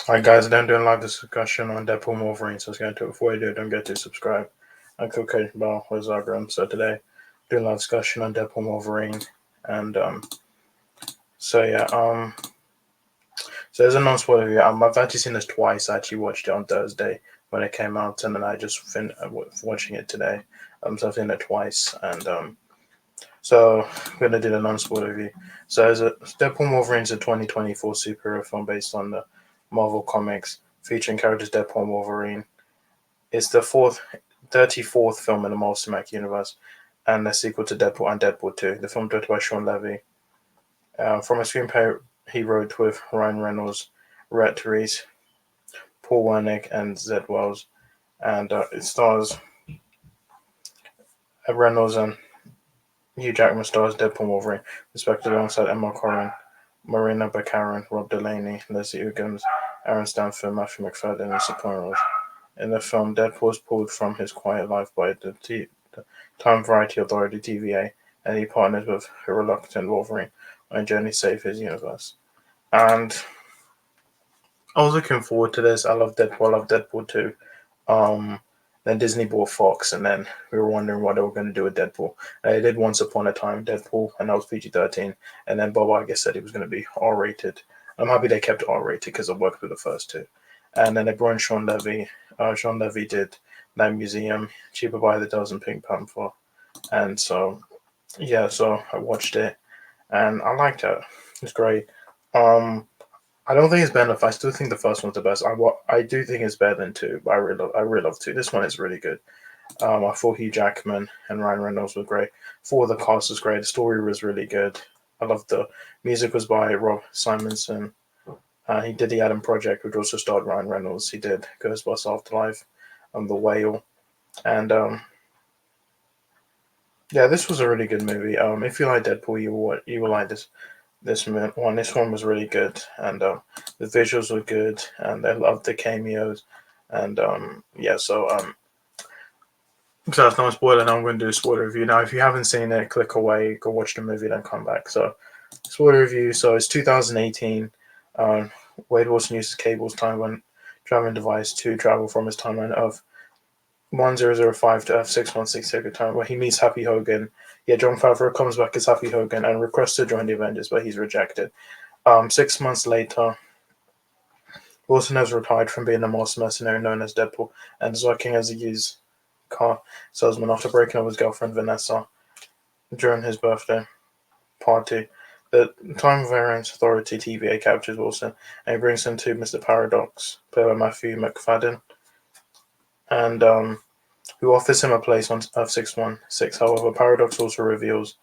Alright, guys, I'm doing live discussion on Deadpool Wolverine, so let's get into it. Before you do, don't forget to subscribe and click the bell with Zagram. So today, doing live discussion on Deadpool Wolverine, and so there's a non-spoiler review. I've actually seen this twice. I actually watched it on Thursday when it came out, and then I just finished watching it today. So I've seen it twice, and so I'm gonna do the non-spoiler review. So Deadpool Wolverine is a 2024 superhero film based on the Marvel Comics, featuring characters Deadpool and Wolverine. It's the 34th film in the Marvel Cinematic Universe, and the sequel to Deadpool and Deadpool 2. The film directed by Sean Levy. From a screenplay he wrote with Ryan Reynolds, Rhett Reese, Paul Wernick, and Zed Wells, and it stars Reynolds and Hugh Jackman stars Deadpool and Wolverine, respectively alongside Emma Corrin, Marina Baccarin, Rob Delaney, Leslie Uggams, Aaron Stanford, Matthew McFadden, and supporting roles. In the film, Deadpool is pulled from his quiet life by the Time Variety Authority TVA, and he partners with a reluctant Wolverine on a journey to save his universe. And I was looking forward to this. I love Deadpool. I love Deadpool 2. Then Disney bought Fox, and then we were wondering what they were going to do with Deadpool. They did Once Upon a Time Deadpool, and that was PG-13. And then Bob Iger said it was going to be R-rated. I'm happy they kept it R-rated because it worked with the first two. And then they brought in Sean Levy. Sean Levy did Night Museum, Cheaper by the Dozen, Pink Panther. And so I watched it, and I liked it. It's great. I don't think it's better enough. I still think the first one's the best. I do think it's better than two, but I really love two. This one is really good. I thought Hugh Jackman and Ryan Reynolds were great. Four the cast was great. The story was really good. I loved the music was by Rob Simonson. He did the Adam Project, which also starred Ryan Reynolds. He did Ghostbusters Afterlife, The Whale, and this was a really good movie. If you like Deadpool, you will like this one. This one was really good, and the visuals were good, and I loved the cameos, and so that's not a spoiler. Now I'm going to do a spoiler review. Now, if you haven't seen it, click away, go watch the movie, then come back. So, spoiler review. So it's 2018. Wade Wilson uses Cable's time when traveling device to travel from his timeline of 1005 to F6166 time, where he meets Happy Hogan. Yeah, John Favreau comes back as Happy Hogan and requests to join the Avengers, but he's rejected. 6 months later, Wilson has retired from being a master mercenary known as Deadpool and is working as a used car salesman after breaking up with his girlfriend Vanessa during his birthday party. The Time Variance Authority TVA captures Wilson and he brings him to Mr. Paradox, played by Matthew McFadden, and who offers him a place on Earth 616. However, Paradox also reveals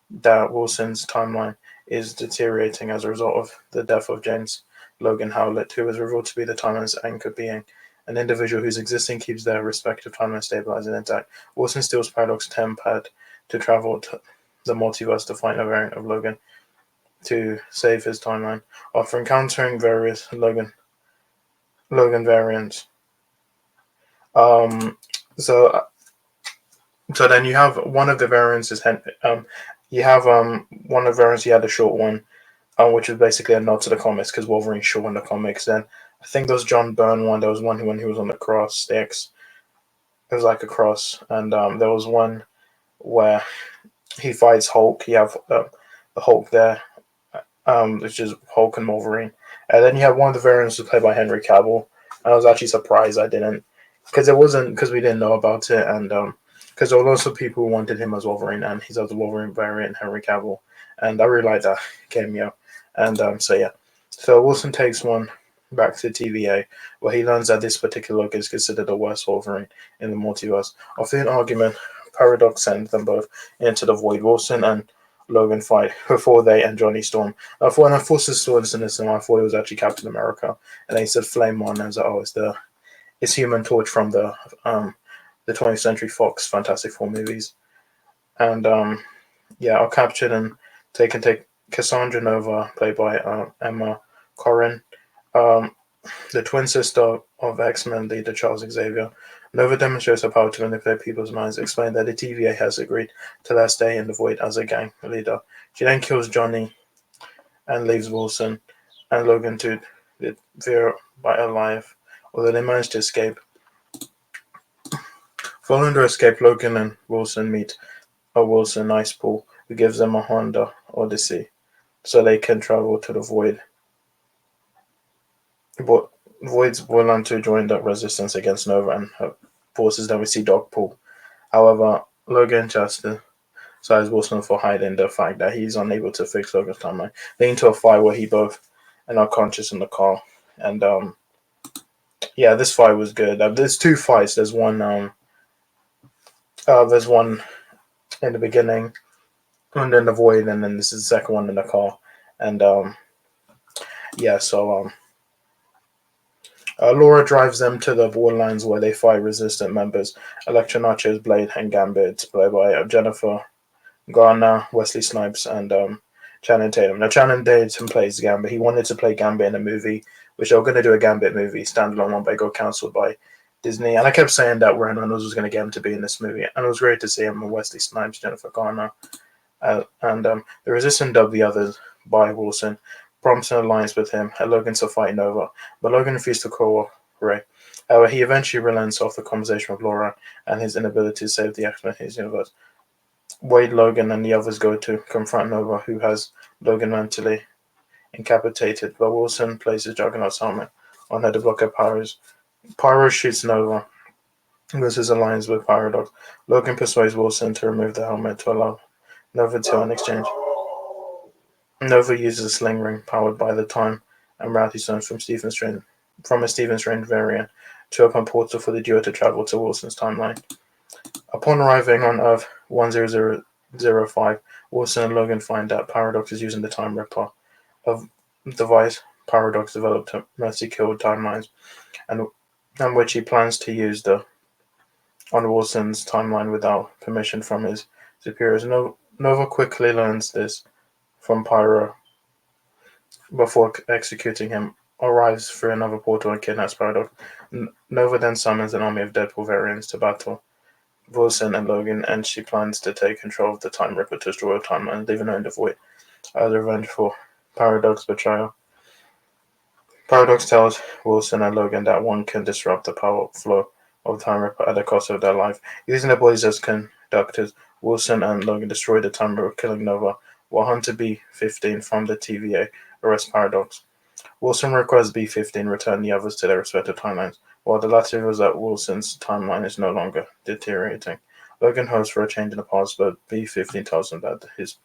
that Wilson's timeline is deteriorating as a result of the death of James Logan Howlett, who is revealed to be the timeline's anchor being, an individual whose existence keeps their respective timeline stabilized and intact. Wilson steals Paradox's tempad to travel to the multiverse to find a variant of Logan to save his timeline. After encountering various Logan variants, so then you have one of the variants is you have one of the variants. You had a short one, which was basically a nod to the comics because Wolverine's short in the comics. Then I think there was John Byrne one. There was one when he was on the cross. The X, it was like a cross, and there was one where he fights Hulk. You have the Hulk there, which is Hulk and Wolverine, and then you have one of the variants was played by Henry Cavill. I was actually surprised I didn't, because we didn't know about it, and because there were lots of people who wanted him as Wolverine, and he's the Wolverine variant, Henry Cavill, and I really like that cameo, and so Wilson takes one back to TVA, where he learns that this particular look is considered the worst Wolverine in the multiverse. After an argument, Paradox sends them both into the Void. Wilson and Logan fight before they and Johnny Storm. When I first saw this in the cinema, I thought it was actually Captain America, and they said Flame On, and I was like, it's Human Torch from the 20th Century Fox Fantastic Four movies, and are captured and taken to Cassandra Nova, played by Emma Corrin, the twin sister of X-Men leader Charles Xavier. Nova demonstrates her power to manipulate people's minds, explaining that the TVA has agreed to let her stay in the Void as a gang leader. She then kills Johnny and leaves Wilson and Logan to they're alive, although they managed to escape. Following their escape, Logan and Wilson meet a Wilson ice pool who gives them a Honda Odyssey so they can travel to the Void. But Void's willing to join the resistance against Nova and her forces. Then we see Dogpool. However, Logan chastises Wilson for hiding the fact that he's unable to fix Logan's timeline, leading to a fight where he both and unconscious in the car. And yeah, this fight was good. There's two fights. There's one in the beginning, and then the Void, and then this is the second one in the car. And yeah, so Laura drives them to the borderlands where they fight resistant members, Electra Nachos, Blade, and Gambit, played by Jennifer Garner, Wesley Snipes, and Channing Tatum. Now, Channing Tatum plays Gambit. He wanted to play Gambit in a movie, which they were going to do a Gambit movie, standalone one, but it got cancelled by Disney. And I kept saying that Ryan Reynolds was going to get him to be in this movie. And it was great to see him with Wesley Snipes, Jennifer Garner. And the Resistance dubbed the others by Wilson, prompting an alliance with him and Logan to fight Nova. But Logan refused to cooperate. However, he eventually relents off the conversation with Laura and his inability to save the X-Men in his universe. Wade, Logan, and the others go to confront Nova, who has Logan mentally incapacitated, but Wilson places Juggernaut's helmet on her to block her powers. Pyro shoots Nova, loses his alliance with Paradox. Logan persuades Wilson to remove the helmet to allow Nova to in exchange. Nova uses a sling ring powered by the time and reality stones from a Stephen Strange variant to open a portal for the duo to travel to Wilson's timeline. Upon arriving on Earth 10005, Wilson and Logan find that Paradox is using the Time Ripper, a device Paradox developed to mercy-kill timelines, and which he plans to use on Wilson's timeline without permission from his superiors. Nova quickly learns this from Pyro before executing him, arrives through another portal and kidnaps Paradox. Nova then summons an army of Deadpool variants to battle Wilson and Logan, and she plans to take control of the Time Ripper to destroy a timeline, leaving her in the Void as revenge for Paradox betrayal. Paradox tells Wilson and Logan that one can disrupt the power flow of Time Ripper at the cost of their life. Using their bodies as conductors, Wilson and Logan destroy the Time Ripper, killing Nova, while Hunter B-15 from the TVA arrests Paradox. Wilson requests B-15 return the others to their respective timelines, while the latter reveals that Wilson's timeline is no longer deteriorating. Logan hopes for a change in the past, but B-15 tells him that his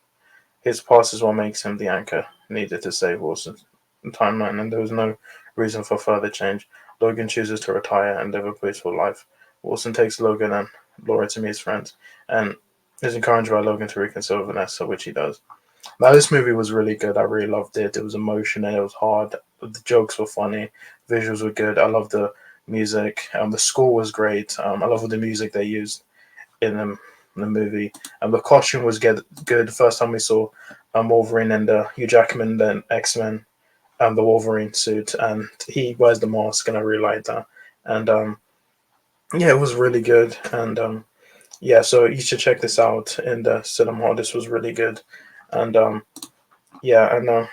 past is what makes him the anchor needed to save Wilson's timeline, and there was no reason for further change. Logan chooses to retire and live a peaceful life. Wilson takes Logan and Laura to meet his friends, and is encouraged by Logan to reconcile with Vanessa, which he does. Now, this movie was really good. I really loved it. It was emotional. It was hard. The jokes were funny. Visuals were good. I love the music. The score was great. I love all the music they used in the movie. The costume was good. First time we saw Wolverine and Hugh Jackman, then X-Men, the Wolverine suit, and he wears the mask, and I really like that. And yeah, it was really good. And yeah, so you should check this out in the cinema. This was really good. And yeah, and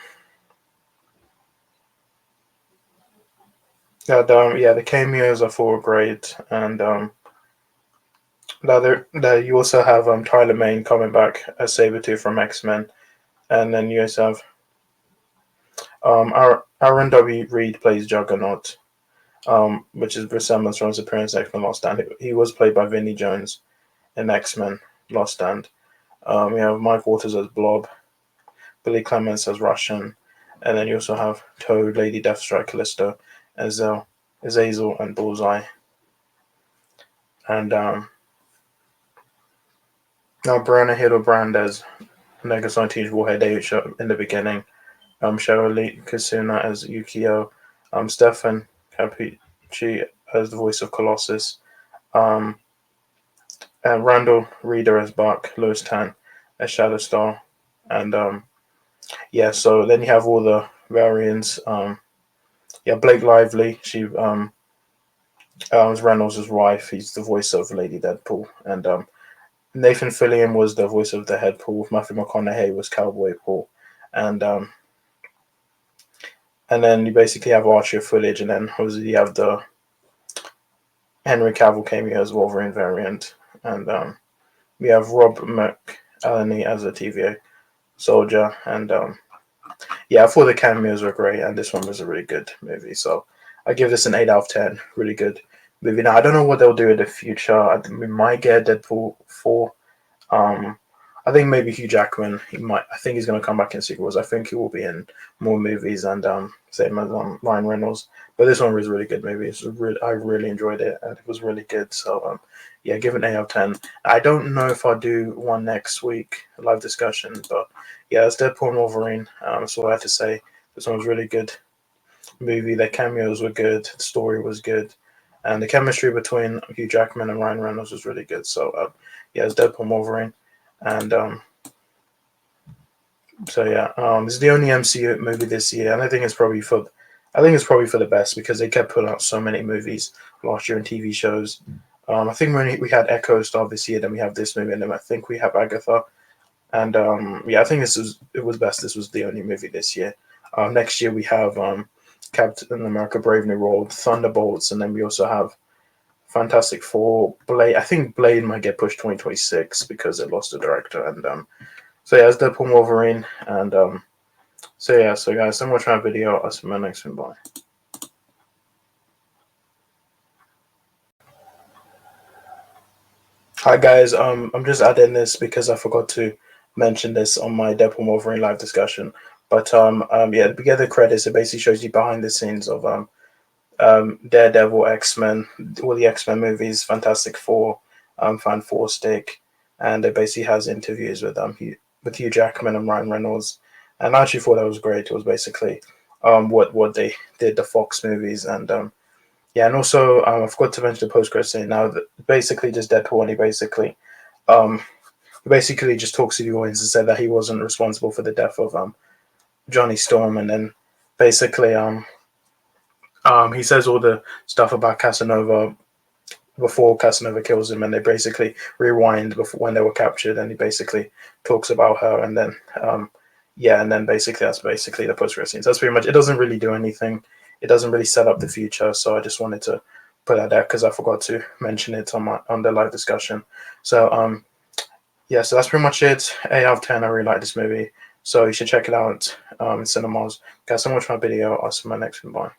yeah, the cameos I thought were great. And you also have Tyler Mane coming back as Sabretooth from X-Men, and then you also have Aaron W. Reed plays Juggernaut, which is resemblance from his appearance in X-Men Last Stand. He was played by Vinnie Jones in X-Men Last Stand. You have Mike Waters as Blob, Billy Clements as Russian, and then you also have Toad, Lady Deathstrike, Callisto, Azazel, and Bullseye. And now Brenna Hildebrand as Negasonic Teenage Warhead 8 show in the beginning. Cheryl Kasuna as Yukio. Stefan Capucci as the voice of Colossus. And Randall Reeder as Buck. Louis Tan as Shadowstar. And yeah, so then you have all the variants. Yeah, Blake Lively. She was Reynolds' wife. He's the voice of Lady Deadpool. And Nathan Fillion was the voice of the Head Paul. Matthew McConaughey was Cowboy Paul. And and then you basically have archive footage, and then obviously you have the Henry Cavill cameo as Wolverine variant, and we have Rob McElhenney as a TVA soldier, and yeah, I thought the cameos were great, and this one was a really good movie. So I give this an 8 out of 10. Really good movie. Now I don't know what they'll do in the future. We might get Deadpool 4. Um, I think maybe Hugh Jackman. He might. I think he's going to come back in sequels. I think he will be in more movies, and same as Ryan Reynolds. But this one was a really good movie. I really enjoyed it, and it was really good. So yeah, give it an 8 out of 10. I don't know if I'll do one next week, a live discussion, but yeah, it's Deadpool and Wolverine. That's all I have to say. This one was really good movie. The cameos were good. The story was good. And the chemistry between Hugh Jackman and Ryan Reynolds was really good. So, yeah, it's Deadpool and Wolverine. And so yeah, it's the only MCU movie this year, and I think it's probably for the best because they kept putting out so many movies last year and TV shows. I think when we had Echo start this year, then we have this movie, and then I think we have Agatha. And yeah, I think it was best. This was the only movie this year. Next year we have Captain America: Brave New World, Thunderbolts, and then we also have Fantastic Four, Blade. I think Blade might get pushed 2026 because it lost the director. And so yeah, it's Deadpool and Wolverine. And so yeah, so guys, thanks for watching my video. I'll see you in my next one. Bye. Hi guys, I'm just adding this because I forgot to mention this on my Deadpool Wolverine live discussion. But yeah, the beginning of the credits, it basically shows you behind the scenes of Daredevil, X-Men, all the X-Men movies, Fantastic Four, Fan Four Stick, and it basically has interviews with Hugh Jackman and Ryan Reynolds. And I actually thought that was great. It was basically what they did, the Fox movies, and yeah, and also I forgot to mention the post-credit scene. Now, basically just Deadpool, and he basically just talks to the audience and said that he wasn't responsible for the death of Johnny Storm, and then basically he says all the stuff about Casanova before Casanova kills him, and they basically rewind before when they were captured, and he basically talks about her, and then yeah, and then basically that's basically the post-credit scenes. That's pretty much. It doesn't really do anything. It doesn't really set up the future, so I just wanted to put that there because I forgot to mention it on the live discussion. So yeah, so that's pretty much it. 8 out of 10. I really like this movie, so you should check it out in cinemas. Guys, so much for my video. I'll see you in my next one. Bye.